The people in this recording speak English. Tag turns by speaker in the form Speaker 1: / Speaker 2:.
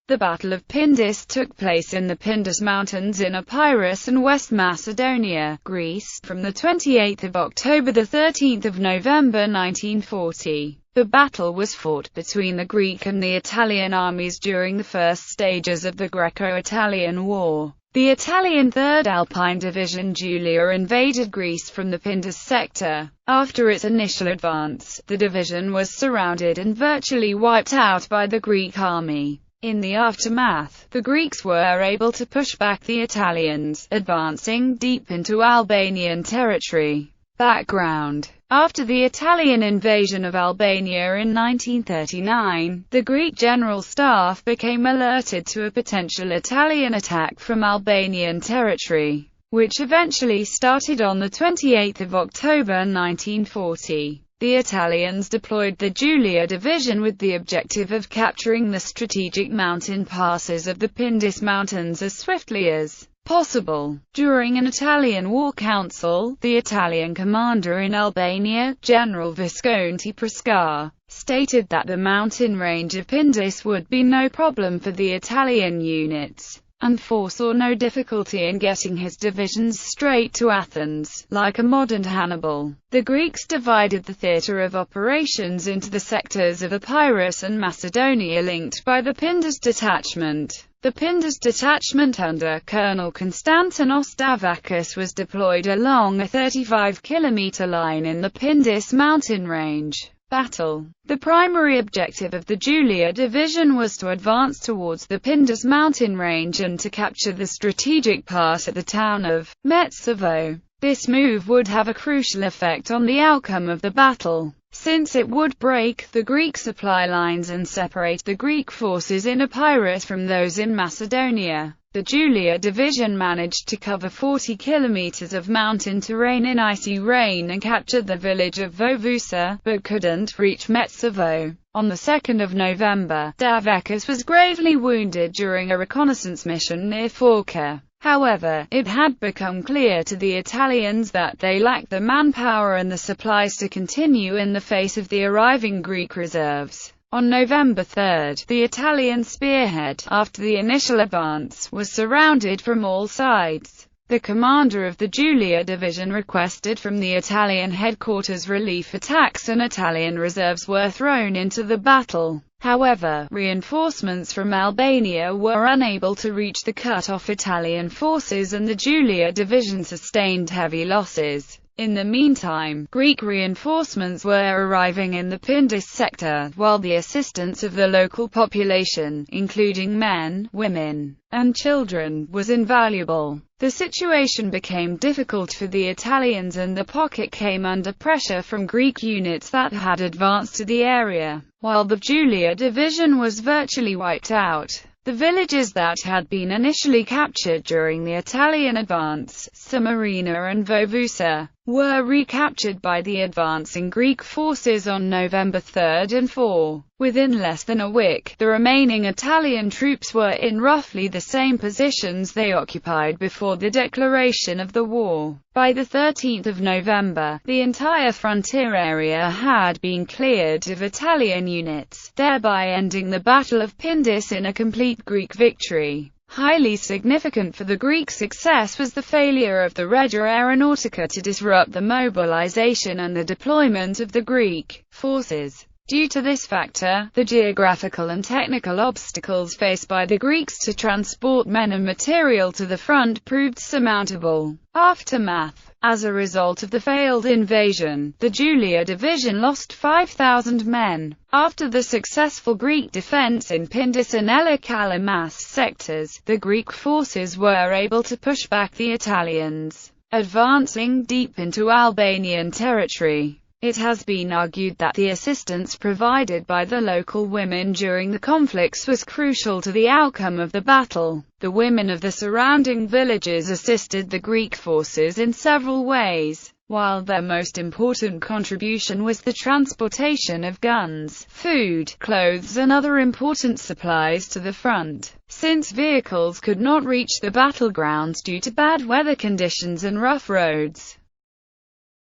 Speaker 1: The Battle of Pindus took place in the Pindus Mountains in Epirus and West Macedonia, Greece, from the 28th of October to the 13th of November 1940. The battle was fought between the Greek and the Italian armies during the first stages of the Greco-Italian War. The Italian 3rd Alpine Division Giulia invaded Greece from the Pindus sector. After its initial advance, the division was surrounded and virtually wiped out by the Greek army. In the aftermath, the Greeks were able to push back the Italians, advancing deep into Albanian territory. Background: after the Italian invasion of Albania in 1939, the Greek General Staff became alerted to a potential Italian attack from Albanian territory, which eventually started on the 28th of October 1940. The Italians deployed the Giulia Division with the objective of capturing the strategic mountain passes of the Pindus Mountains as swiftly as possible. During an Italian war council, the Italian commander in Albania, General Visconti Prescar, stated that the mountain range of Pindus would be no problem for the Italian units, and foresaw no difficulty in getting his divisions straight to Athens, like a modern Hannibal. The Greeks divided the theatre of operations into the sectors of Epirus and Macedonia linked by the Pindus detachment. The Pindus detachment under Colonel Konstantinos Davakis was deployed along a 35-kilometer line in the Pindus mountain range. Battle. The primary objective of the Giulia Division was to advance towards the Pindus mountain range and to capture the strategic pass at the town of Metsovo. This move would have a crucial effect on the outcome of the battle, since it would break the Greek supply lines and separate the Greek forces in Epirus from those in Macedonia. The Giulia Division managed to cover 40 kilometers of mountain terrain in icy rain and captured the village of Vovusa, but couldn't reach Metsovo. On the 2nd of November, Davakis was gravely wounded during a reconnaissance mission near Forca. However, it had become clear to the Italians that they lacked the manpower and the supplies to continue in the face of the arriving Greek reserves. On November 3, the Italian spearhead, after the initial advance, was surrounded from all sides. The commander of the Giulia Division requested from the Italian headquarters relief attacks and Italian reserves were thrown into the battle. However, reinforcements from Albania were unable to reach the cut-off Italian forces and the Giulia Division sustained heavy losses. In the meantime, Greek reinforcements were arriving in the Pindus sector, while the assistance of the local population, including men, women, and children, was invaluable. The situation became difficult for the Italians and the pocket came under pressure from Greek units that had advanced to the area. While the Giulia Division was virtually wiped out, the villages that had been initially captured during the Italian advance, Samarina and Vovusa, were recaptured by the advancing Greek forces on November 3 and 4. Within less than a week, the remaining Italian troops were in roughly the same positions they occupied before the declaration of the war. By the 13th of November, the entire frontier area had been cleared of Italian units, thereby ending the Battle of Pindus in a complete Greek victory. Highly significant for the Greek success was the failure of the Regia Aeronautica to disrupt the mobilization and the deployment of the Greek forces. Due to this factor, the geographical and technical obstacles faced by the Greeks to transport men and material to the front proved surmountable. Aftermath. As a result of the failed invasion, the Giulia Division lost 5,000 men. After the successful Greek defense in Pindus and Elachalamas sectors, the Greek forces were able to push back the Italians, advancing deep into Albanian territory. It has been argued that the assistance provided by the local women during the conflicts was crucial to the outcome of the battle. The women of the surrounding villages assisted the Greek forces in several ways, while their most important contribution was the transportation of guns, food, clothes and other important supplies to the front. Since vehicles could not reach the battlegrounds due to bad weather conditions and rough roads,